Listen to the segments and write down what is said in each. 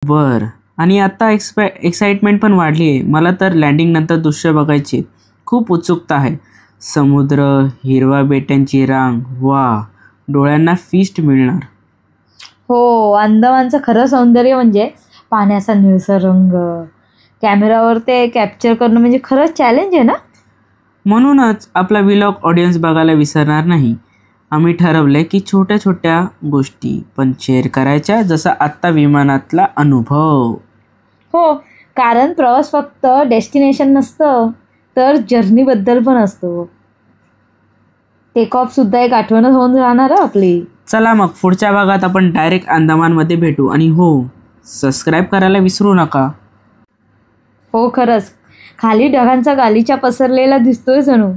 बर. आणि आता एक्साइटमेंट पण वाढली आहे. मला तर लँडिंग नंतर दृश्य बघायची खूप उत्सुकता आहे. समुद्र, हिरवा बेटांची रांग, वा, डोळ्यांना फीस्ट मिळणार. हो, अंदमानचं खरं सौंदर्य म्हणजे पाण्याचा निळसर रंग. कॅमेरावर ते कॅप्चर करणं म्हणजे खरंच चॅलेंज आहे ना. म्हणूनच आपला व्लॉग ऑडियन्स बघायला विसरणार नाही. आम्ही ठरवलंय की छोट्या छोट्या गोष्टी पण शेअर करायच्या, जसा आत्ता विमानातला अनुभव. हो, कारण प्रवास फक्त डेस्टिनेशन नसतं, तर जर्नीबद्दल पण असतो. टेक ऑफ सुद्धा एक आठवणच होऊन राहणार आहे आपली. चला मग पुढच्या भागात आपण डायरेक्ट अंदमानमध्ये भेटू. आणि हो, सबस्क्राईब करायला विसरू नका. हो, खरंच खाली ढगांचा गालीचा पसरलेला दिसतोय जणू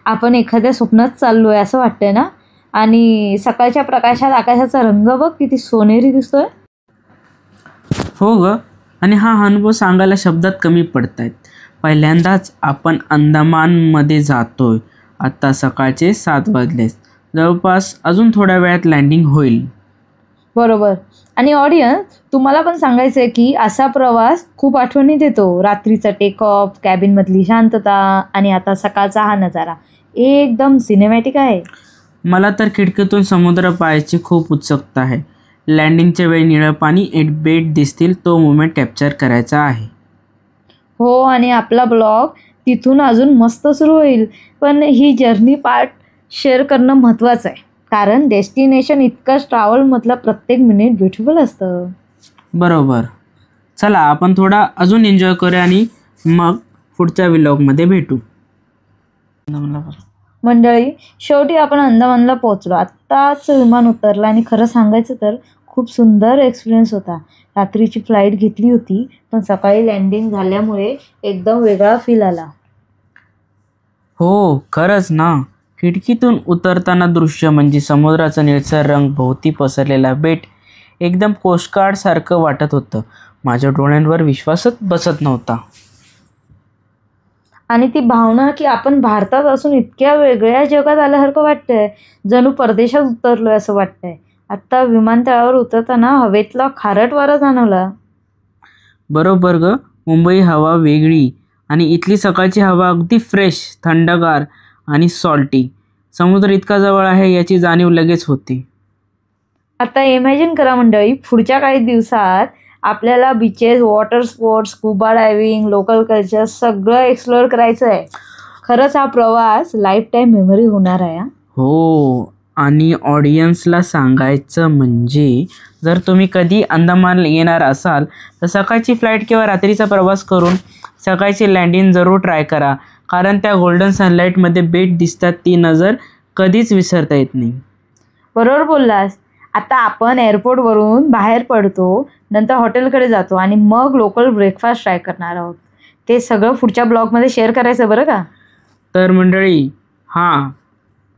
आपण एखाद्या स्वप्नात चाललोय असं वाटतंय ना. आणि सकाळच्या प्रकाशात आकाशाचा रंग बघ किती सोनेरी दिसतोय. हो ग. आणि हा अनुभव सांगायला शब्दात कमी पडतायत. पहिल्यांदाच आपण अंदमानमध्ये जातोय. आता सकाळचे 7 वाजलेस. जवळपास अजून थोड्या वेळात लँडिंग होईल. बरोबर. आणि ऑडियन्स, तुम्हाला पण सांगायचं आहे की असा प्रवास खूप आठवणी देतो. रात्रीचा टेक ऑफ, कॅबिनमधली शांतता आणि आता सकाळचा हा नजारा एकदम सिनेमॅटिक आहे. मला तर खिडकीतून समुद्र पाहायची खूप उत्सुकता आहे. लँडिंगच्या वेळी निळं पाणी, एक बेट दिसतील, तो मोमेंट कॅप्चर करायचा आहे. हो, आणि आपला ब्लॉग तिथून अजून मस्त सुरू होईल. पण ही जर्नी पार्ट शेअर करणं महत्त्वाचं आहे, कारण डेस्टिनेशन इतकंच ट्रॅव्हलमधलं प्रत्येक मिनिट ब्युटिफुल असतं. बरोबर. चला आपण थोडा अजून एन्जॉय करूया आणि मग पुढच्या व्लॉगमध्ये भेटू. मंडळी, शेवटी आपण अंदमानला पोहोचलो. आत्ताच विमान उतरलं आणि खरं सांगायचं तर खूप सुंदर एक्सपिरियन्स होता. रात्रीची फ्लाईट घेतली होती, पण सकाळी लँडिंग झाल्यामुळे एकदम वेगळा फील आला. हो, खरंच ना. खिडकीतून उतरताना दृश्य म्हणजे समुद्राचा निळसर रंग, भोवती पसरलेला बेट, एकदम पोस्टकार्ड सारखं वाटत होतं. माझ्या डोळ्यांवर विश्वासच बसत नव्हता. आणि ती भावना की आपण भारतात असून इतक्या वेगळ्या जगात आल्यासारखं वाटतंय, जणू परदेशात उतरलोय असं वाटतंय. आत्ता विमानतळावर उतरताना हवेतला खारट वारा जाणवला. बरोबर ग. मुंबई हवा वेगळी आणि इथली सकाळची हवा अगदी फ्रेश, थंडगार आणि सॉल्टी. समुद्र इतका जवळ आहे याची जाणीव लगेच होती. आता इमॅजिन करा मंडळी, पुढच्या काही दिवसात आपल्याला beaches, water sports, scuba diving, local culture सगळं एक्सप्लोअर करायचं आहे. खरंच हा प्रवास लाईफ टाईम मेमरी होणार आहे. हो. आणि ऑडियन्सला सांगायचं म्हणजे, जर तुम्ही कधी अंदमान येणार असाल तर सकाळची फ्लाईट किंवा रात्रीचा प्रवास करून सकाळची लँडिंग जरूर ट्राय करा. कारण त्या गोल्डन सनलाईटमध्ये बेट दिसतात, ती नजर कधीच विसरता येत नाही. बरोबर बोललास. आता आपण एअरपोर्टवरून बाहेर पडतो, नंतर हॉटेलकडे जातो आणि मग लोकल ब्रेकफास्ट ट्राय करणार आहोत. ते सगळं पुढच्या ब्लॉगमध्ये शेअर करायचं बरं का. तर मंडळी, हा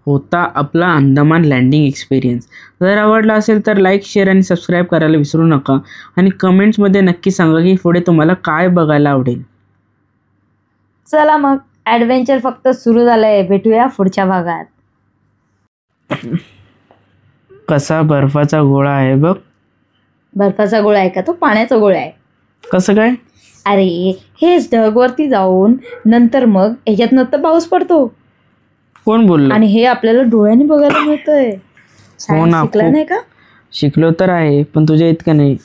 होता आपला अंदमान लँडिंग एक्सपिरियन्स. जर आवडला असेल तर लाईक, शेअर आणि सबस्क्राईब करायला विसरू नका. आणि कमेंट्समध्ये नक्की सांगा की पुढे तुम्हाला काय बघायला आवडेल. चला मग, ॲडव्हेंचर फक्त सुरू झालं आहे. भेटूया पुढच्या भागात. कसा बर्फाचा गोळा आहे बघ. बर्फाचा गोळा आहे का? तो पाण्याचा गोळा आहे. कसं काय? अरे, हेच ढगवरती जाऊन नंतर मग ह्याच्यातनं तर पाऊस पडतो. कोण बोललं? आणि हे आपल्याला डोळ्याने बघायला मिळतंय. हो ना, शिकला नाही का? शिकलो तर आहे, पण तुझ्या इतकं नाही.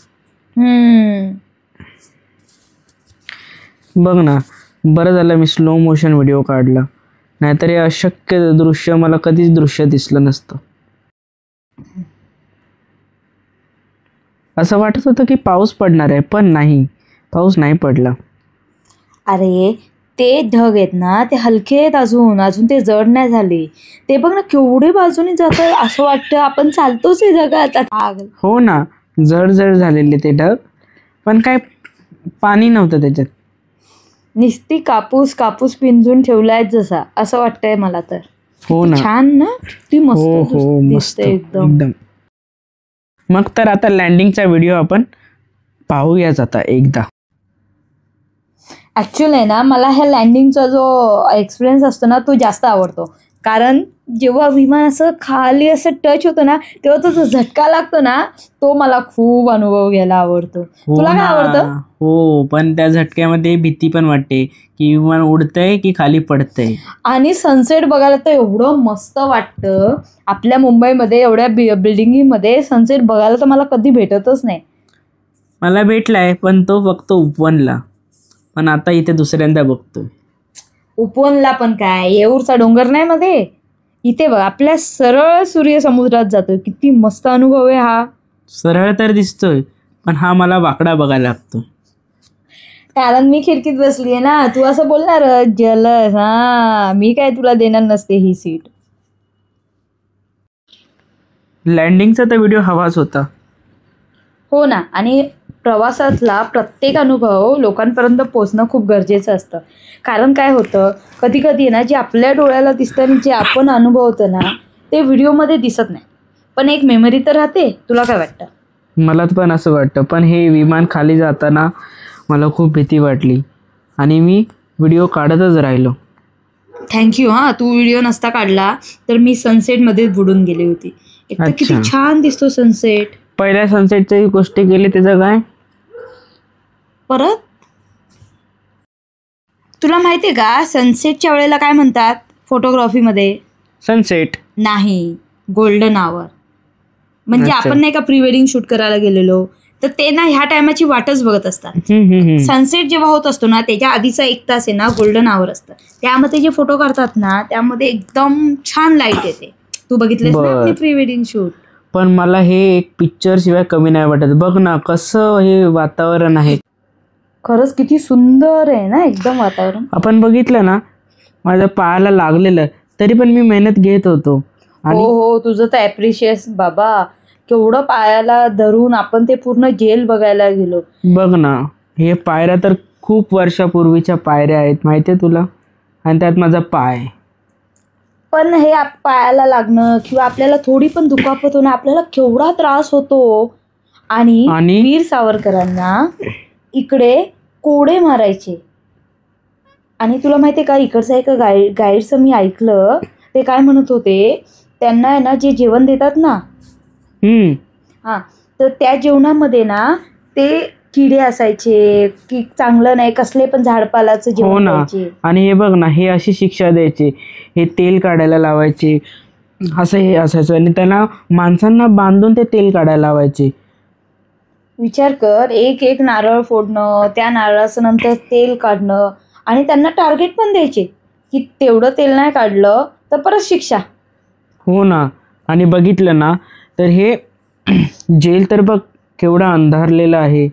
बघ ना, बरं झालं मी स्लो मोशन व्हिडिओ काढला, नाहीतर हे अशक्य दृश्य मला कधीच दृश्य दिसलं नसतं. असं वाटत होतं की पाऊस पडणार आहे, पण नाही, पाऊस नाही पडला. अरे, ते ढग आहेत ना, ते हलके आहेत, अजून ते जड नाही झाले. ते बघ ना केवढे बाजूने जात, असं वाटतं आपण चालतोच आहे जगात. हो ना, जड झालेले ते ढग, पण काय पाणी नव्हतं त्याच्यात. नुसती कापूस पिंजून ठेवलाय जसा, असं वाटतंय मला तर. हो ना, छान ना, ती मस्त मस्त एकदम. मग तर आता लँडिंगचा व्हिडिओ आपण पाहूयाच आता एकदा. ॲक्च्युअली आहे ना, मला ह्या लँडिंगचा जो एक्सपिरियन्स असतो ना, तो जास्त आवडतो. कारण जेव्हा विमान असं खाली असं टच होतं ना, तेव्हा तो जो झटका लागतो ना, तो मला खूप अनुभव घ्यायला आवडतो. हो तुला काय ना. आवडतं? हो, पण त्या झटक्यामध्ये भीती पण वाटते की विमान उडतंय की खाली पडतंय. आणि सनसेट बघायला तर एवढं मस्त वाटतं. आपल्या मुंबईमध्ये एवढ्या बिल्डिंगमध्ये सनसेट बघायला तर मला कधी भेटतच नाही. मला भेटलाय, पण तो फक्त उपवनला. पण आता इथे दुसऱ्यांदा बघतोय. उपवनला पण काय, येऊरचा डोंगर नाही मध्ये, इथे बघ आपल्या सरळ सूर्य समुद्रात जातो. किती मस्त अनुभव आहे हा. सरळ तर दिसतोय, पण हा मला वाकडा बघायला लागतो. कारण मी खिडकीत बसलीये ना, तू असं बोलणार जलस, हा मी काय तुला देणार नसते ही सीट. लँडिंगचा तर व्हिडिओ हवाच होता. हो ना. आणि प्रवासातला प्रत्येक अनुभव लोकांपर्यंत पोचणं खूप गरजेचं असतं. कारण काय होतं, कधी कधी ना जे आपल्या डोळ्याला दिसतं आणि जे आपण अनुभवतो ना, ते व्हिडिओमध्ये दिसत नाही, पण एक मेमरी तर राहते. तुला काय वाटतं? मला पण असं वाटतं, पण हे विमान खाली जाताना मला खूप भीती वाटली आणि मी व्हिडिओ काढतच राहिलो. थँक्यू. हां, तू व्हिडिओ नसता काढला तर मी सनसेटमध्येच बुडून गेली होती. एक तर किती अच्छा. छान दिसतो सनसेट. पहिल्या सनसेटची गोष्टी केली, त्याचं काय? परत तुला माहितीये का सनसेटच्या वेळेला काय म्हणतात फोटोग्राफीमध्ये? सनसेट. नाही, गोल्डन आवर. म्हणजे अच्छा. आपण नाही का प्री वेडिंग शूट करायला गेलेलो, तर ते ना ह्या टायमाची वाटच बघत असतात. सनसेट जेव्हा होत असतो ना, त्याच्या आधीचा 1 तास आहे ना गोल्डन आवर असतं. त्यामध्ये जे फोटो काढतात ना, त्यामध्ये एकदम छान लाईट येते. तू बघितलेस ना बरं. आपली प्री वेडिंग शूट? पण मला हे एक पिक्चर शिवाय कमी नाही वाटत. बघ ना कसं हे वातावरण आहे. खरंच किती सुंदर आहे ना एकदम वातावरण. आपण बघितलं ना, माझ्या पायाला लागलेलं, तरी पण मी मेहनत घेत होतो. आणि हो, तुझं तर ॲप्रिशिएट बाबा. केवढं पायाला धरून आपण ते पूर्ण जेल बघायला गेलो. बघ ना, हे पायऱ्या तर खूप वर्षापूर्वीच्या पायऱ्या आहेत, माहितीये तुला? आणि त्यात माझा पाय. पण हे पायाला लागणं किंवा आपल्याला थोडी पण दुखापत होणं, आपल्याला केवढा त्रास होतो. आणि वीर सावरकरांना इकडे कोडे मारायचे. आणि तुला माहिती आहे का, इकडचं एक गाईडचं मी ऐकलं, ते काय म्हणत होते, त्यांना आहे ना जे जेवण देतात ना, हां, तर त्या जेवणामध्ये ना ते किडे असायचे की चांगलं नाही, कसले पण झाडपालाचं जेवण द्यायचे. आणि हे बघ ना, हे अशी शिक्षा द्यायचे, हे तेल काढायला लावायचे, असं हे असायचं. आणि त्यांना माणसांना बांधून ते तेल काढायला लावायचे. विचार कर, एक नारळ फोडणं, त्या नारळाचं नंतर तेल काढणं, आणि त्यांना टार्गेट पण द्यायचे की तेवढं तेल नाही काढलं तर परत शिक्षा. हो ना. आणि बघितलं ना तर हे जेल तर बघ केवढा अंधारलेला आहे.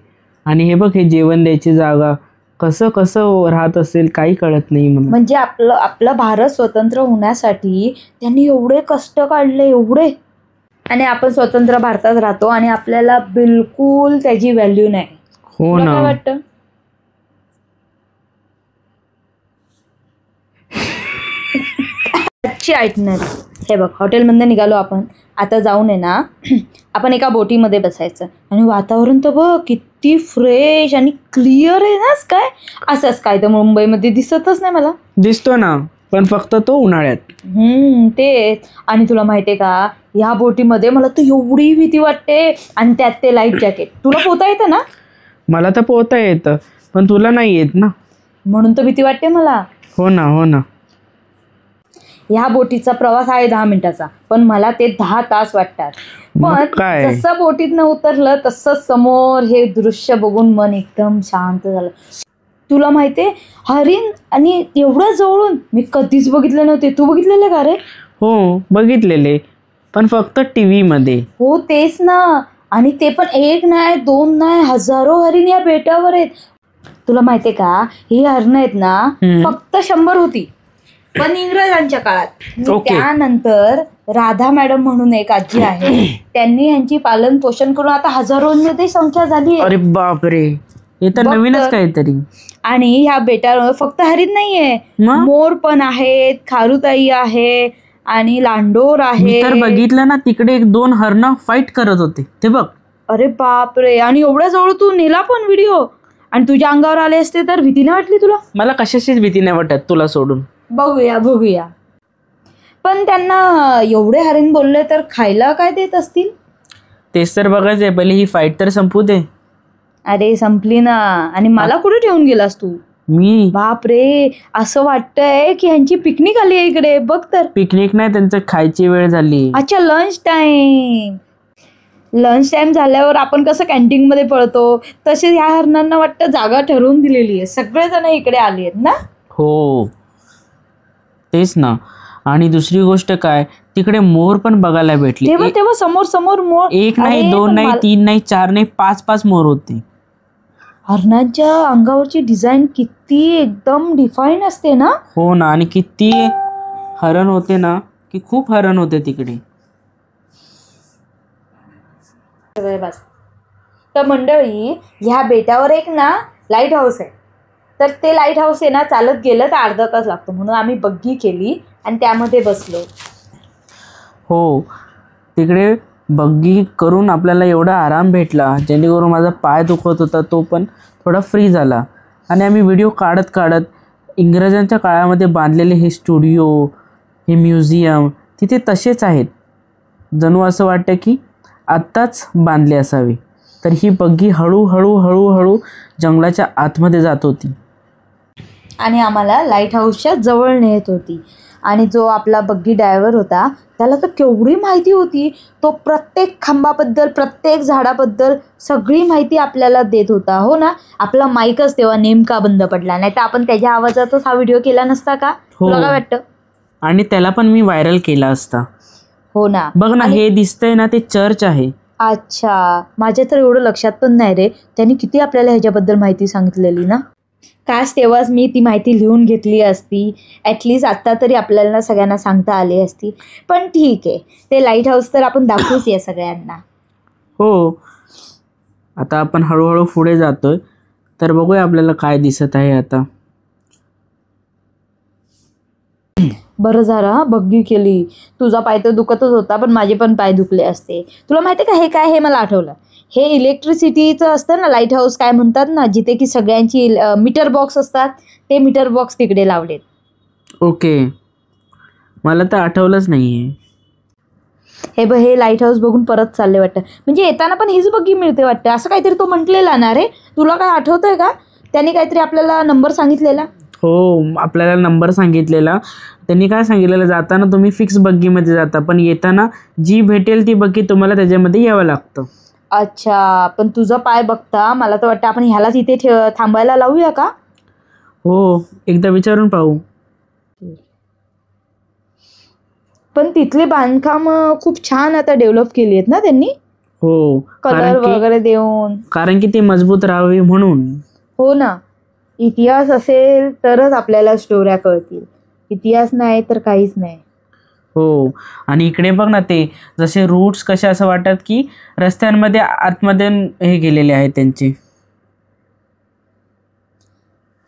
आणि हे बघ हे जेवण द्यायची जागा कसं कसं राहत असेल काही कळत नाही मला. म्हणजे आपला भारत स्वतंत्र होण्यासाठी त्यांनी एवढे कष्ट काढले, एवढे. आणि आपण स्वतंत्र भारतात राहतो आणि आपल्याला बिलकुल त्याची व्हॅल्यू नाही. हो ना. काय वाटतं? आजची ऐकणार. हे बघ, हॉटेलमधनं निघालो आपण, आता जाऊन आहे ना आपण एका बोटीमध्ये बसायचं. आणि वातावरण तर बघ किती फ्रेश आणि क्लिअर आहे ना. काय असंच काय तर मुंबईमध्ये दिसतच नाही मला. दिसतो ना, पण फक्त तो उन्हाळ्यात. तेच. आणि तुला माहितीये का, ह्या बोटीमध्ये मला तर एवढी भीती वाटते. आणि त्यात ते लाईफ जॅकेट. तुला पोहता येतं ना? मला तर पोहता येतं, पण तुला नाही येत ना, म्हणून तर भीती वाटते मला. हो ना, हो ना. ह्या बोटीचा प्रवास आहे 10 मिनिटाचा, पण मला ते 10 तास वाटतात. पण जसं बोटीतनं उतरलं तसं समोर हे दृश्य बघून मन एकदम शांत झालं. तुला माहितीये, हरिण आणि एवढं जवळून मी कधीच बघितले नव्हते. तू बघितलेले का रे? हो, बघितलेले, पण फक्त टीव्ही मध्ये. हो तेच ना. आणि ते पण 1 नाही 2 नाही, हजारो हरिण या बेटावर आहेत. तुला माहितीये का, ही हरणं आहेत ना फक्त 100 होती, पण इंग्रजांच्या काळात. त्यानंतर राधा मॅडम म्हणून एक आजी आहे, त्यांनी यांची पालन पोषण करून आता हजारोंमध्ये संख्या झाली. अरे बापरे, हे तर नवीनच काहीतरी. आणि ह्या बेटावर फक्त हरिण नाहीये, मोर पण आहेत, खारुताई आहे आणि लांडोर आहे. मी तर बघितलं ना, तिकडे 1-2 हरणं फाईट करत होते, ते बघ. अरे बापरे. आणि एवढ्या जवळ तू नेला पण व्हिडिओ. आणि तुझ्या अंगावर आले असते तर भीती नाही वाटली तुला? मला कशाचीच भीती नाही वाटत तुला सोडून. बघूया. पण त्यांना एवढे हरिण बोलले तर खायला काय देत असतील? तेच तर बघायचंय, पहिले ही फाईट तर संपू दे. अरे संपली ना, आणि मला कुठे ठेवून गेलास तू? मी बाप रे, असं वाटतंय की ह्यांची पिकनिक आली आहे इकडे. बघ तर. पिकनिक नाही, त्यांचं खायची वेळ झाली. अच्छा, लंच टाइम. लंच टाइम झाल्यावर आपण कसं कॅन्टीन मध्ये पळतो, तसे ह्या हरणांना वाटतं जागा ठरवून दिलेली आहे. सगळेजण इकडे आले आहेत ना. हो तेच ना. आणि दुसरी गोष्ट काय, तिकडे मोर पण बघायला भेटले. तेव्हा समोर समोर मोर. एक नाही, अरे, 2 पण नाही, 3 नाही, 4 नाही, 5 मोर होते. हरणांच्या अंगावरची डिझाईन किती एकदम डिफाईन असते ना. हो ना, आणि किती हरण होते ना, की खूप हरण होते तिकडे. तर मंडळी, ह्या बेटावर एक ना लाईट हाऊस आहे. तर ते लाईट हाऊस आहे ना, चालत गेलं तर अर्धा तास लागतो. म्हणून आम्ही बग्गी केली आणि त्यामध्ये बसलो. हो, तिकडे बग्गी करून आपल्याला एवढा आराम भेटला, जेणेकरून माझा पाय दुखत होता तो पण थोडा फ्री झाला. आणि आम्ही व्हिडिओ काढत काढत इंग्रजांच्या काळामध्ये बांधलेले हे स्टुडिओ, हे म्युझियम तिथे तसेच आहेत. जणू असं वाटतं की आत्ताच बांधले असावे. तर ही बग्गी हळूहळू हळूहळू जंगलाच्या आतमध्ये जात होती आणि आम्हाला लाईट हाऊसच्या जवळ नेत होती. आणि जो आपला बग्गी ड्रायव्हर होता त्याला तर केवढी माहिती होती. तो प्रत्येक खांबाबद्दल, प्रत्येक झाडाबद्दल सगळी माहिती आपल्याला देत होता. हो ना. आपला माईकच तेव्हा नेमका बंद पडला, नाही तर आपण त्याच्या आवाजातच हा व्हिडिओ केला नसता का? तुला काय वाटतं? आणि त्याला पण मी व्हायरल केला असता. हो ना. बघ ना, हे दिसतंय ना, ते चर्च आहे. अच्छा, माझ्या तर एवढं लक्षात पण नाही रे. त्यांनी किती आपल्याला ह्याच्याबद्दल माहिती सांगितलेली ना. काश तेव्हाच मी ती माहिती लिहून घेतली असती. ॲटलिस्ट आत्ता तरी आपल्याला सगळ्यांना सांगता आली असती. पण ठीक आहे, ते लाईट हाऊस तर आपण दाखवूच या सगळ्यांना. हो, आता आपण हळूहळू पुढे जातोय, तर बघूया आपल्याला काय दिसत आहे आता. बरं झालं बग्गी केली. तुझा पाय तर दुखतच होता, पण माझे पण पाय दुखले असते. तुला माहिती आहे का हे काय? हे मला आठवलं. हे इलेक्ट्रिसिटीचं असतं ना लाईट हाऊस, काय म्हणतात ना, जिथे की सगळ्यांची मीटर बॉक्स असतात, ते मीटर बॉक्स तिकडे लावलेत. ओके, मला तर आठवलंच नाही आहे. हे लाईट हाऊस बघून परत चालले वाटतं. म्हणजे येताना पण हीच बग्गी मिळते वाटतं. असं काहीतरी तो म्हटलेला ना रे. तुला काय आठवतंय का? त्यांनी काहीतरी आपल्याला नंबर सांगितलेला. हो, आपल्याला नंबर सांगितलेला. त्यांनी काय सांगितलेलं, जाताना तुम्ही फिक्स बग्गीमध्ये जाता, पण येताना जी भेटेल ती बग्गी तुम्हाला त्याच्यामध्ये यावं लागतं. अच्छा, पण तुझा पाय बघता मला तर वाटतं आपण ह्यालाच इथे थांबायला लावूया का? हो, एकदा विचारून पाहू. पण तिथले बांधकाम खूप छान आता डेव्हलप केली आहेत ना त्यांनी. हो, कलर वगैरे देऊन. कारण की ते मजबूत राहावे म्हणून. हो ना. इतिहास असेल तरच आपल्याला स्टोऱ्या कळतील. इतिहास नाही तर काहीच नाही. हो, आणि इकडे बघ ना, ते जसे रूट्स कसे असं वाटतात की रस्त्यांमध्ये आतमध्ये हे गेलेले आहेत त्यांचे.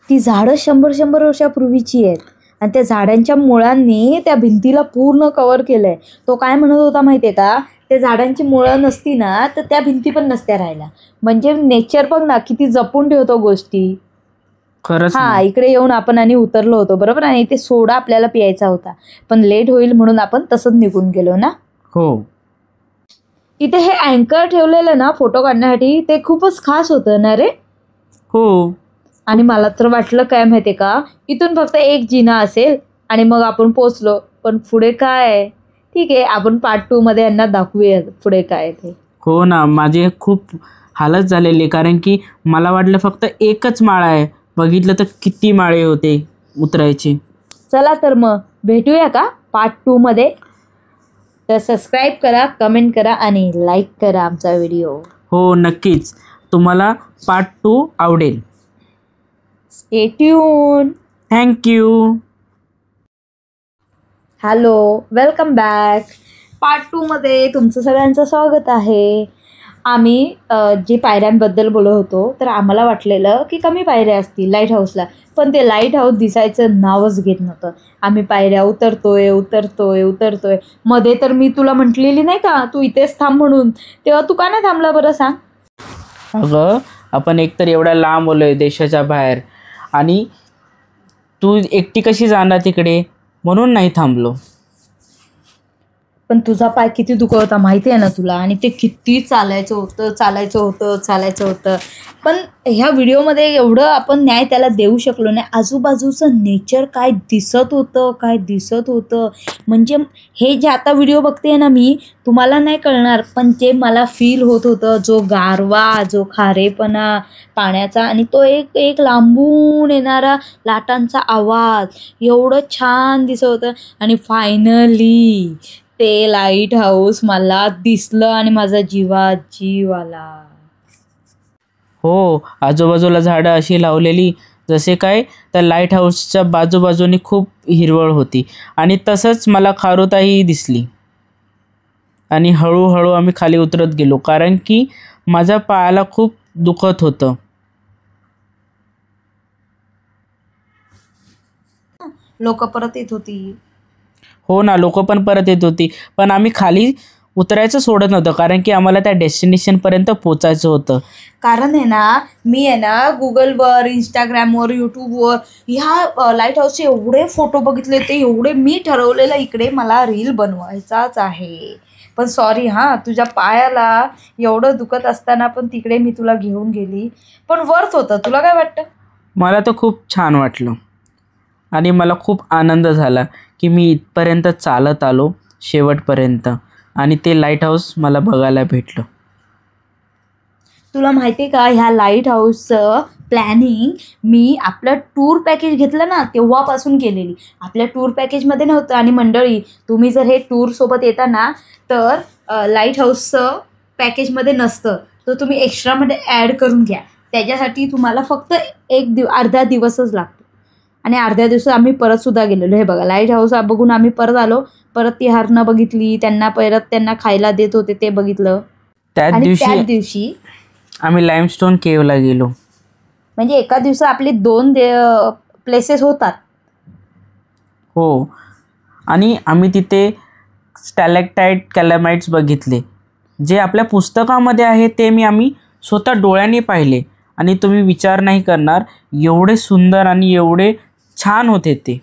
ती झाडं 100 वर्षापूर्वीची आहेत आणि त्या झाडांच्या मुळांनी त्या भिंतीला पूर्ण कव्हर केलंय. तो काय म्हणत होता माहितीये का? त्या झाडांची मुळं नसती ना तर त्या भिंती पण नसत्या राहिल्या. म्हणजे नेचर बघ ना किती जपून ठेवतो गोष्टी. खरंच. हा, इकडे येऊन आपण आणि उतरलो होतो बरोबर. आणि ते सोडा आपल्याला प्यायचा होता, पण लेट होईल म्हणून आपण तसंच निघून गेलो ना. हो, इथे हे अँकर ठेवलेलं ना फोटो काढण्यासाठी, ते खूपच खास होतं ना रे. हो. आणि मला तर वाटलं काय माहितीये का, इथून फक्त एक जिना असेल आणि मग आपण पोचलो. पण पुढे काय? ठीक आहे, आपण पार्ट 2 मध्ये यांना दाखवूया पुढे काय ते. हो ना, माझे खूप हालत झालेली, कारण की मला वाटलं फक्त एकच माळा आहे, बघितलं तर किती माळे होते उतरायचे. चला तर मग भेटूया का पार्ट 2 मध्ये. तर सबस्क्राईब करा, कमेंट करा आणि लाईक करा आमचा व्हिडिओ. हो, नक्कीच तुम्हाला पार्ट 2 आवडेल. Stay tune. Thank you. Hello, welcome back. Part 2 मध्ये तुमचं सगळ्यांचं स्वागत आहे. आम्ही जे पायऱ्यांबद्दल बोलत होतो, तर आम्हाला वाटलेलं की कमी पायऱ्या असतील लाईट हाऊसला, पण ते लाईट हाऊस दिसायचं नावच घेत नव्हतं. आम्ही पायऱ्या उतरतोय. मध्ये तर मी तुला म्हटलेली नाही का तू इथेच थांब म्हणून, तेव्हा तू का नाही थांबला बरं सांग? अगं, आपण एकतर एवढ्या लांब आलोय देशाच्या बाहेर, आणि तू एकटी कशी जाणार तिकडे, म्हणून नाही थांबलो. पण तुझा पाय किती दुखत होता माहिती आहे ना तुला, आणि ते किती चालायचं होतं. पण ह्या व्हिडिओमध्ये एवढं आपण न्याय त्याला देऊ शकलो नाही. आजूबाजूचं नेचर काय दिसत होतं म्हणजे हे जे आता व्हिडिओ बघते ना मी, तुम्हाला नाही कळणार, पण जे मला फील होत होतं, जो गारवा, जो खारेपणा पाण्याचा, आणि तो एक लांबून येणारा लाटांचा आवाज, एवढं छान दिसत होतं. आणि फायनली ते लाईट हाऊस मला दिसलं आणि माझा जीव आला. हो, आजूबाजूला झाडं अशी लावलेली जसे काय त्या लाईट हाऊसच्या बाजूबाजूनी खूप हिरवळ होती. आणि तसंच मला खारुताई दिसली. आणि हळूहळू आम्ही खाली उतरत गेलो, कारण की माझ्या पायाला खूप दुखत होतं. लोक परत येत होती. हो ना, लोक पण परत येत होती. पण आम्ही खाली उतरायचं सोडत नव्हतं, कारण की आम्हाला त्या डेस्टिनेशनपर्यंत पोचायचं होतं. कारण मी गुगलवर, इंस्टाग्रामवर, यूट्यूबवर ह्या लाईट हाऊसचे एवढे फोटो बघितले होते, एवढे मी ठरवलेलं इकडे मला रील बनवायचाच आहे. पण सॉरी तुझ्या पायाला एवढं दुखत असताना पण तिकडे मी तुला घेऊन गेली. पण वर्थ होतं. तुला काय वाटतं? मला तर खूप छान वाटलं आणि मला खूप आनंद झाला की मी इथपर्यंत चालत आलो शेवटपर्यंत, आणि ते लाईट हाऊस मला बघायला भेटलं. तुला माहिती आहे का, ह्या लाईट हाऊसचं प्लॅनिंग मी आपलं टूर पॅकेज घेतलं ना तेव्हापासून केलेली. आपल्या टूर पॅकेजमध्ये नव्हतं. आणि मंडळी, तुम्ही जर हे टूरसोबत येता ना तर लाईट हाऊसचं पॅकेजमध्ये नसतं, तर तुम्ही एक्स्ट्रामध्ये ॲड करून घ्या. त्याच्यासाठी तुम्हाला फक्त अर्धा दिवसच लागतो. आणि अर्ध्या दिवसात आम्ही परतसुद्धा गेलेलो. हे बघा, लाईट हाऊस बघून आम्ही परत आलो. परत ती हरणं बघितली, त्यांना खायला देत होते ते बघितलं. त्याच दिवशी आम्ही लाईमस्टोन केव्हला गेलो. म्हणजे एका दिवसात आपले 2 प्लेसेस होतात. हो, आणि आम्ही तिथे स्टॅलेक्टाईट कॅलमाइट्स बघितले, जे आपल्या पुस्तकामध्ये आहे ते आम्ही स्वतः डोळ्यांनी पाहिले. आणि तुम्ही विचार नाही करणार, एवढे सुंदर आणि एवढे छान होते ते.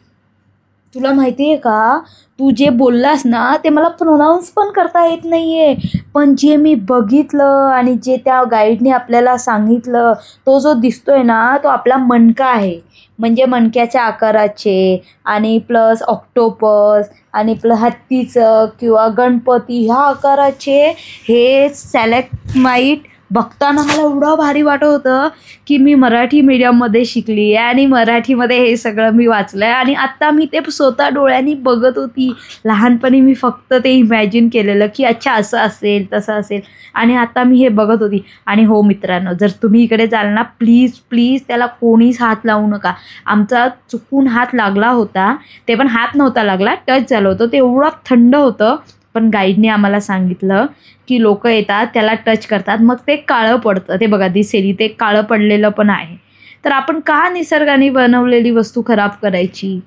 तुला माहिती आहे का, तू जे बोललास ना ते मला प्रोनाऊन्स पण करता येत नाही आहे. पण जे मी बघितलं आणि जे त्या गाईडने आपल्याला सांगितलं, तो जो दिसतोय ना तो आपला मणका आहे. म्हणजे मणक्याच्या आकाराचे, आणि प्लस ऑक्टोपस, आणि प्लस हत्तीचं किंवा गणपती ह्या आकाराचे हे स्टॅलेक्टाईट बघताना मला एवढं भारी वाटत होतं की मी मराठी मीडियममध्ये शिकली आहे आणि मराठीमध्ये हे सगळं मी वाचलं आहे. आणि आत्ता मी ते स्वतः डोळ्यांनी बघत होती. लहानपणी मी फक्त ते इमॅजिन केलेलं की अच्छा असं असेल तसं असेल, आणि आता मी हे बघत होती. आणि हो मित्रांनो, जर तुम्ही इकडे जाल ना, प्लीज त्याला कोणीच हात लावू नका. आमचा चुकून हात लागला होता, ते पण हात नव्हता लागला, टच झालं होतं. ते एवढं थंड होतं. पण गाईडने आम्हाला सांगितलं की लोक येतात, त्याला टच करतात, मग ते काळं पडतं. ते बघा दिसेल ते काळं पडलेलं पण आहे. तर आपण का निसर्गाने बनवलेली वस्तू खराब करायची?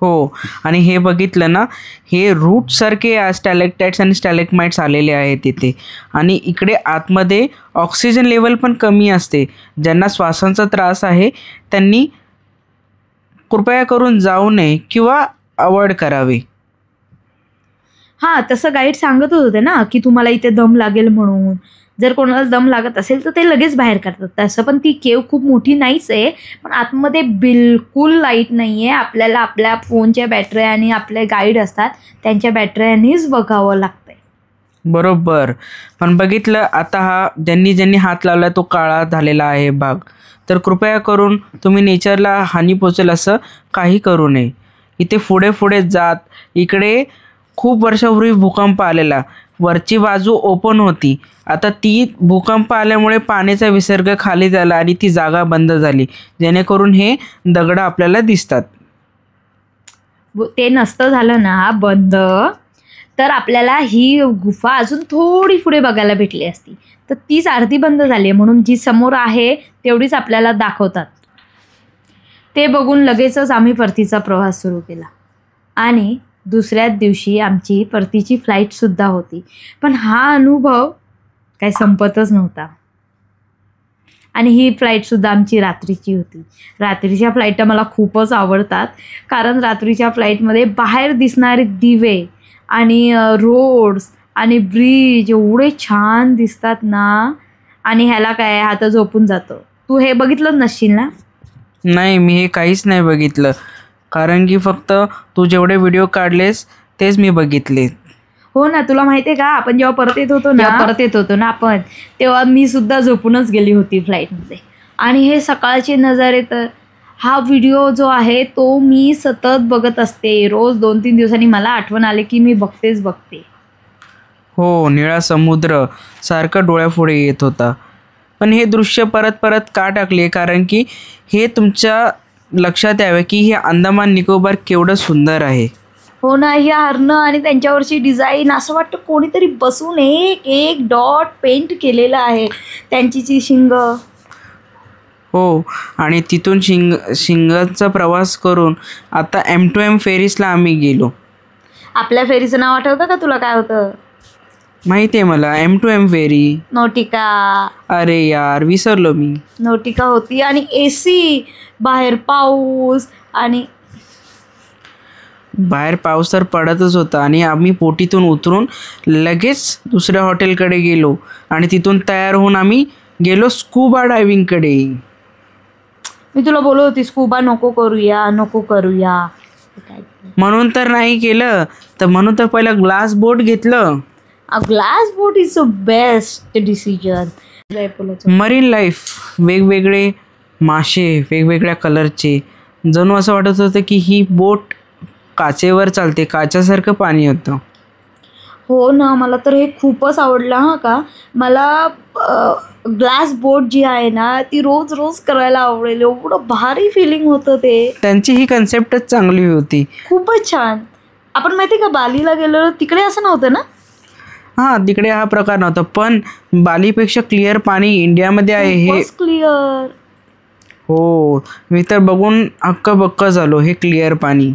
हो, आणि हे बघितलं ना, हे रूटसारखे स्टॅलेक्टाइट्स आणि स्टॅलेक्माइट्स आलेले आहेत तिथे. आणि इकडे आतमध्ये ऑक्सिजन लेवल पण कमी असते. ज्यांना श्वासांचा त्रास आहे त्यांनी कृपया करून जाऊ नये किंवा अवॉइड करावे. तसं गाईड सांगतच होते ना की तुम्हाला इथे दम लागेल म्हणून. जर कोणाला दम लागत असेल तर ते लगेच बाहेर काढतात. तसं पण ती केव खूप मोठी नाहीच आहे, पण आतमध्ये बिलकुल लाईट नाही आहे. आपल्याला आपल्या फोनच्या बॅटऱ्या आणि आपले गाईड असतात त्यांच्या बॅटऱ्यांनीच बघावं लागतंय. बरोबर. पण बघितलं आता ज्यांनी हात लावला तो काळा झालेला आहे भाग. तर कृपया करून तुम्ही नेचरला हानी पोचेल असं काही करू नये. इथे पुढे जात इकडे खूप वर्षापूर्वी भूकंप आलेला. वरची बाजू ओपन होती. आता ती भूकंप आल्यामुळे पाण्याचा विसर्ग खाली झाला आणि ती जागा बंद झाली, जेणेकरून हे दगड आपल्याला दिसतात. ते नसतं झालं ना बंद, तर आपल्याला ही गुफा अजून थोडी पुढे बघायला भेटली असती. तर तीच अर्धी बंद झाली, म्हणून जी समोर आहे तेवढीच आपल्याला दाखवतात. ते बघून लगेचच आम्ही परतीचा प्रवास सुरू केला. आणि दुसऱ्याच दिवशी आमची परतीची फ्लाईटसुद्धा होती. पण हा अनुभव काही संपतच नव्हता. आणि ही फ्लाईटसुद्धा आमची रात्रीची होती. रात्रीच्या फ्लाईट मला खूपच आवडतात, कारण रात्रीच्या फ्लाईटमध्ये बाहेर दिसणारे दिवे आणि रोड्स आणि ब्रिज एवढे छान दिसतात ना. आणि ह्याला काय हा तर झोपून जातो. तू हे बघितलं नसशील ना? नाही, मी हे काहीच नाही बघितलं, कारण की फक्त तू जेवढे व्हिडिओ काढलेस तेच मी बघितले. हो ना. तुला माहिती आहे का, आपण जेव्हा परत येत होतो ना आपण, तेव्हा मी सुद्धा झोपूनच गेली होती फ्लाईटमध्ये. आणि हे सकाळचे नजारे तर हा व्हिडिओ जो आहे तो मी सतत बघत असते. रोज 2-3 दिवसांनी मला आठवण आले की मी बघते. हो, निळा समुद्र सारखं डोळ्यापुढे येत होता. पण हे दृश्य परत परत का टाकले, कारण की हे तुमच्या लक्षात यावे की हे अंदमान निकोबार केवढं सुंदर आहे. हो ना. ही हरणं आणि त्यांच्यावरची डिझाईन असं वाटतं कोणीतरी बसून एक एक डॉट पेंट केलेला आहे. त्यांची जी शिंग. हो, आणि तिथून शिंगाचा प्रवास करून आता M2M फेरीसला आम्ही गेलो. आपल्या फेरीचं नाव आठवतं का तुला? काय होतं? माहिती आहे मला, M2M फेरी. नोटिका. अरे यार, विसरलो मी. नोटिका होती आणि AC, बाहेर पाऊस आणि बाहेर पाऊस तर पडतच होता आणि आम्ही बोटीतून उतरून लगेच दुसऱ्या हॉटेलकडे गेलो आणि तिथून तयार होऊन आम्ही गेलो स्कूबा डायव्हिंगकडे. मी तुला बोलत होती स्कूबा नको करूया. म्हणून तर नाही केलं, तर म्हणून तर पहिलं ग्लास बोट घेतलं. Glass boat is the best decision. Marine life, वेगवेगळे मासे वेगवेगळ्या कलरचे, जणू असं वाटत होतं की ही बोट काचेवर चालते, काच्यासारखं पाणी होतं. हो ना. मला तर हे खूपच आवडलं. हां का, मला ग्लास बोट जी आहे ना ती रोज करायला आवडेल. एवढं भारी फिलिंग होतं ते. त्यांची ही कन्सेप्टच चांगली होती. खूपच छान. आपण माहिती का बालीला गेलो तिकडे असं नव्हतं ना? हां, तिकडे हा प्रकार नव्हता, पण बालीपेक्षा क्लिअर पाणी इंडियामध्ये आहे. हे क्लिअर. हो, मी तर बघून हक्कबक्क झालो, हे क्लिअर पाणी.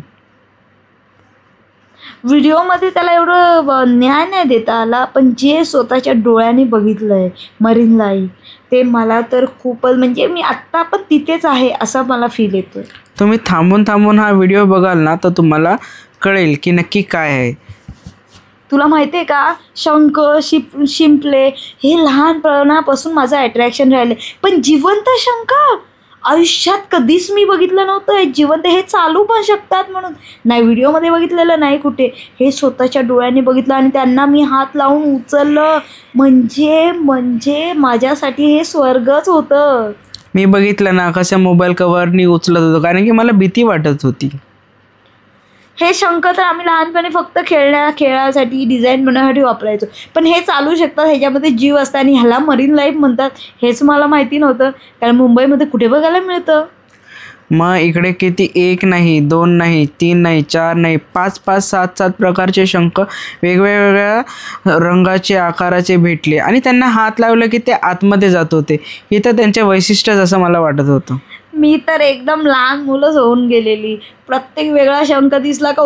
व्हिडिओमध्ये त्याला एवढं न्याय नाही देता आला, पण जे स्वतःच्या डोळ्यांनी बघितलंय मरीन लाईफ, ते मला तर खूपच, म्हणजे मी आत्ता पण तिथेच आहे असं मला फील येतोय. तुम्ही थांबून हा व्हिडिओ बघाल ना तर तुम्हाला कळेल की नक्की काय आहे. तुला माहिती आहे का, शंख शिंपले हे लहानपणापासून माझं अट्रॅक्शन राहिले, पण जिवंत शंख आयुष्यात कधीच मी बघितलं नव्हतं. जिवंत हे चालू पण शकतात म्हणून. नाही व्हिडिओमध्ये बघितलेलं, नाही कुठे. हे स्वतःच्या डोळ्यांनी बघितलं आणि त्यांना मी हात लावून उचललं. म्हणजे माझ्यासाठी हे स्वर्गच होतं. मी बघितलं ना कसं मोबाईल कव्हरनी उचलत होतो, कारण की मला भीती वाटत होती. हे शंख तर आम्ही लहानपणी फक्त खेळासाठी डिझाईन बनवण्यासाठी वापरायचो, पण हे चालू शकतात, ह्याच्यामध्ये जीव असतात आणि ह्याला मरीन लाईफ म्हणतात हेच मला माहिती नव्हतं. कारण मुंबईमध्ये कुठे बघायला मिळतं. मग इकडे किती 1 नाही 2 नाही 3 नाही 4 नाही 5 7 प्रकारचे शंख वेगवेगळ्या रंगाचे आकाराचे भेटले आणि त्यांना हात लावलं की ते आतमध्ये जात होते. हे तर त्यांचे वैशिष्ट्यच असं मला वाटत होतं. मी तर एकदम लहान मुलंच होऊन गेलेली. प्रत्येक वेगळा शंख दिसला का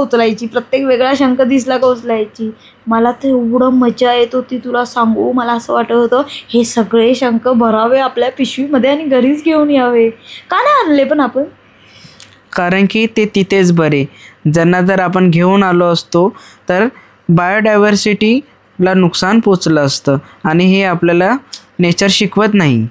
उचलायची. मला तर एवढं मजा येत होती तुला सांगू. मला असं वाटत होतं हे सगळे शंख भरावे आपल्या पिशवीमध्ये आणि घरीच घेऊन यावे. का नाही आणले पण आपण? कारण की ते तिथेच बरे. ज्यांना जर आपण घेऊन आलो असतो तर बायोडायव्हर्सिटीला नुकसान पोचलं असतं आणि हे आपल्याला नेचर शिकवत नाही.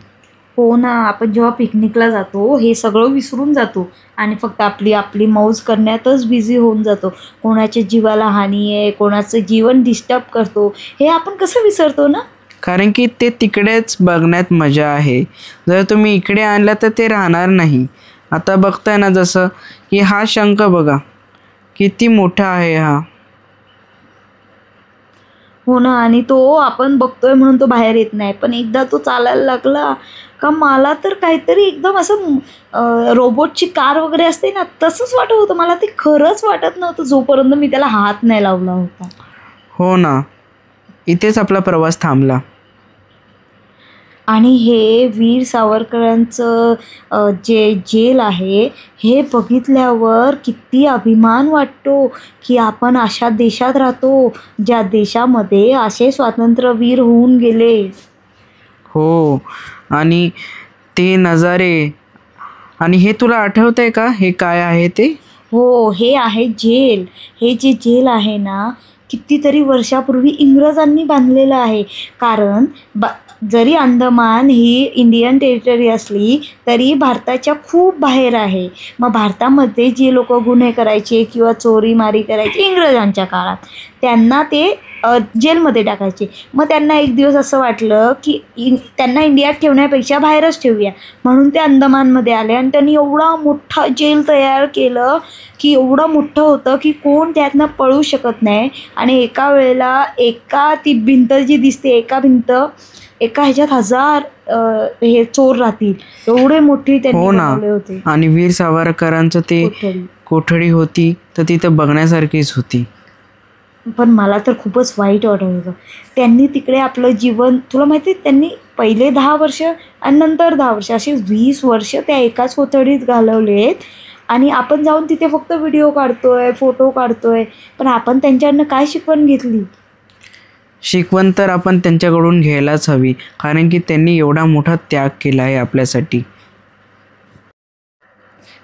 हो ना. आपण जेव्हा पिकनिकला जातो हे सगळं विसरून जातो आणि फक्त आपली मौज करण्यातच बिझी होऊन जातो. कोणाच्या जीवाला हानी आहे, कोणाचं जीवन डिस्टर्ब करतो, हे आपण कसं विसरतो ना. कारण की ते तिकडेच बघण्यात मजा आहे. जर तुम्ही इकडे आणलं तर ते राहणार नाही. आता बघताय ना जसं की हा शंख बघा किती मोठा आहे हा. हो ना. आणि तो आपण बघतोय म्हणून तो बाहेर येत नाही, पण एकदा तो चालायला लागला का मला तर काहीतरी एकदम असं रोबोटची कार वगैरे असते ना तसंच वाटत होतं. मला ते खरंच वाटत नव्हतं जोपर्यंत मी त्याला हात नाही लावला होता. हो ना. इथेच आपला प्रवास थांबला. आणि हे वीर सावरकरांचं जे जेल आहे हे बघितल्यावर किती अभिमान वाटतो की आपण अशा देशात राहतो ज्या देशामध्ये असे स्वातंत्र्यवीर होऊन गेले. हो. आणि ते नजारे. आणि हे तुला आठवत आहे का हे काय आहे ते? हो, हे आहे जेल. हे जे जेल आहे ना कितीतरी वर्षापूर्वी इंग्रजांनी बांधलेलं आहे. कारण जरी अंदमान ही इंडियन टेरिटरी असली तरी भारताच्या खूप बाहेर आहे. मग भारतामध्ये जे लोक गुन्हे करायचे किंवा चोरीमारी करायचे इंग्रजांच्या काळात, त्यांना ते जेलमध्ये टाकायचे. मग त्यांना एक दिवस असं वाटलं की त्यांना इंडियात ठेवण्यापेक्षा बाहेरच ठेवूया, म्हणून ते अंदमानमध्ये आले. आणि त्यांनी एवढा मोठा जेल तयार केलं की एवढं मोठं होतं की कोण त्यातनं पळू शकत नाही. आणि एका वेळेला ती भिंत जी दिसते, एका ह्याच्यात 1000 हे चोर राहतील, एवढे मोठी त्यांनी बनवले होते. आणि वीर सावरकरांचं ते कोठडी होती तर तिथं बघण्यासारखीच होती. पण मला तर खूपच वाईट वाटत होतं. त्यांनी तिकडे आपलं जीवन, तुला माहिती आहे, त्यांनी पहिले 10 वर्ष आणि नंतर 10 वर्ष असे 20 वर्ष त्या एकाच कोठडीत घालवलेत. आणि आपण जाऊन तिथे फक्त व्हिडिओ काढतोय, फोटो काढतोय, पण आपण त्यांच्याकडनं काय शिकवण घेतली? शिकवण तर आपण त्यांच्याकडून घ्यायलाच हवी, कारण की त्यांनी एवढा मोठा त्याग केला आहे आपल्यासाठी.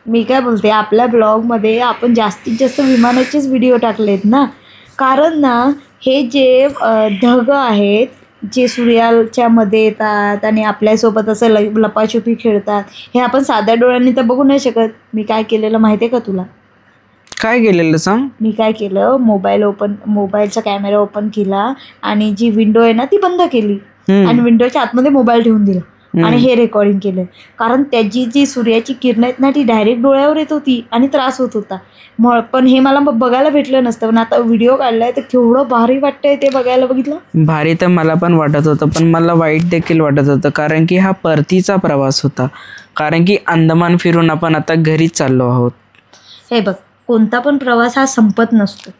मी काय बोलते, आपल्या ब्लॉगमध्ये आपण जास्तीत जास्त विमानाचेच व्हिडिओ टाकलेत ना, कारण ना हे जे ढग आहेत जे सूर्याच्या मध्ये येतात आणि आपल्यासोबत असं लपाछुपी खेळतात, हे आपण साध्या डोळ्यांनी तर बघू नाही शकत. मी काय केलेलं माहिती आहे का तुला? काय केलेलं सांग? मी काय केलं, मोबाईलचा कॅमेरा ओपन केला आणि जी विंडो आहे ना ती बंद केली आणि विंडोच्या आतमध्ये मोबाईल ठेवून दिला आणि हे रेकॉर्डिंग केलं. कारण त्याची जी सूर्याची किरण आहेत ना ती डायरेक्ट डोळ्यावर येत होती आणि त्रास होत होता. पण हे मला बघायला भेटलं नसतं, पण आता व्हिडिओ काढलाय तर केवढं भारी वाटतंय ते बघायला. बघितलं? भारी तर मला पण वाटत होतं, पण मला वाईट देखील वाटत होतं, कारण की हा परतीचा प्रवास होता. कारण की अंदमान फिरून आपण आता घरीच चाललो आहोत. हे बघ, कोणता पण प्रवास हा संपत नसतो.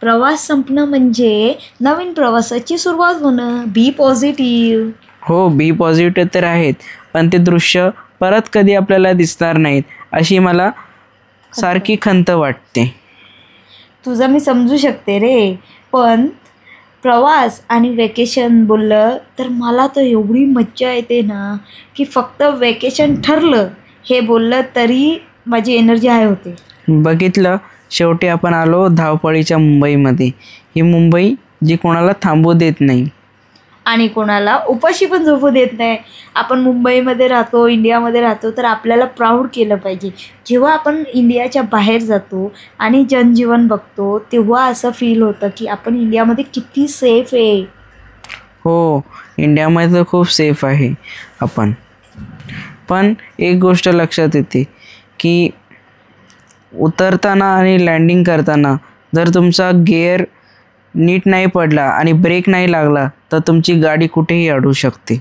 प्रवास संपणं म्हणजे नवीन प्रवासाची सुरुवात होणं. बी पॉझिटिव्ह. हो, बी पॉझिटिव्ह तर आहेत, पण ते दृश्य परत कधी आपल्याला दिसणार नाहीत अशी मला सारखी खंत वाटते. तुझं मी समजू शकते रे, पण प्रवास आणि वेकेशन बोललं तर मला तर एवढी मज्जा येते ना की फक्त वेकेशन ठरलं हे बोललं तरी माझी एनर्जी हाय होते. बघितलं, शेवटी आपण आलो धावपळीच्या मुंबईमध्ये. ही मुंबई जी कोणाला थांबू देत नाही आणि कोणाला उपाशी पण झोपू देत नाही. आपण मुंबईमध्ये राहतो, इंडियामध्ये राहतो, तर आपल्याला प्राऊड केलं पाहिजे. जेव्हा आपण इंडियाच्या बाहेर जातो आणि जनजीवन बघतो तेव्हा असं फील होतं की आपण इंडियामध्ये किती सेफ आहे. हो, इंडियामध्ये तर खूप सेफ आहे आपण. पण एक गोष्ट लक्षात येते की उतरताना आणि लँडिंग करताना जर तुमचा गिअर नीट नाही पडला आणि ब्रेक नाही लागला तर तुमची गाडी कुठेही अडू शकते.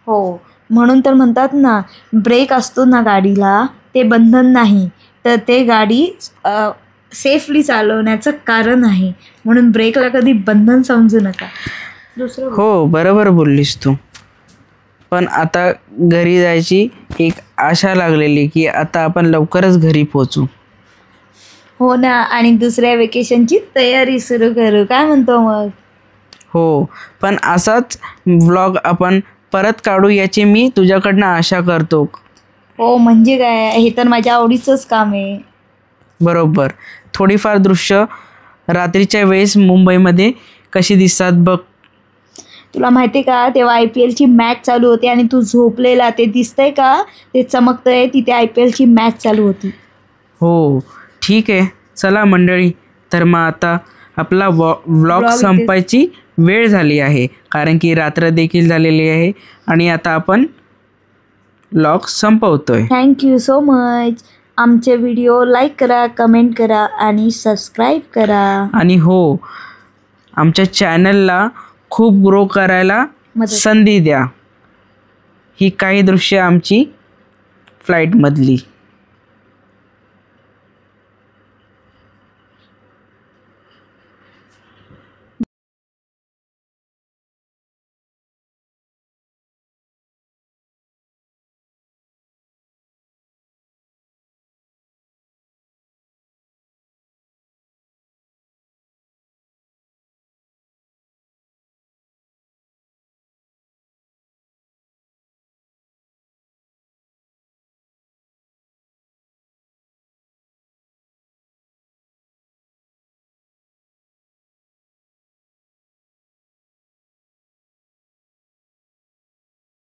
हो, म्हणून तर म्हणतात ना, ब्रेक असतो ना गाडीला ते बंधन नाही, तर ते गाडी सेफली चालवण्याचं कारण आहे. म्हणून ब्रेकला कधी बंधन समजू नका. दुसरं हो, बरोबर बोललीस तू. पण आता घरी जायची एक आशा लागलेली की आता आपण लवकरच घरी पोहोचू. हो ना, आणि दुसऱ्या वेकेशनची तयारी सुरू करू. काय म्हणतो मग? हो, पण असाच व्लॉग आपण परत काढू याची मी तुझ्याकडनं आशा करतो. हो, म्हणजे काय, हे तर माझ्या आवडीचंच काम आहे. बरोबर. थोडीफार दृश्य रात्रीच्या वेळेस मुंबईमध्ये कशी दिसतात बघ. तुला माहिती आहे का, तेव्हा IPLची मॅच चालू होती आणि तू झोपलेला, ते दिसतंय का, ते चमकतंय, तिथे IPLची मॅच चालू होती. हो, ठीक आहे. चला मंडळी, तर मग आता आपला व्लॉग संपायची वेळ झाली आहे, कारण की रात्र देखील झालेली आहे आणि आता आपण व्लॉग संपवतोय. Thank you so much. आमचे व्हिडिओ लाईक करा, कमेंट करा आणि सबस्क्राईब करा. आणि हो, आमच्या चॅनलला खूप ग्रो करायला संधी द्या. ही काही दृश्य आमची फ्लाईटमधली.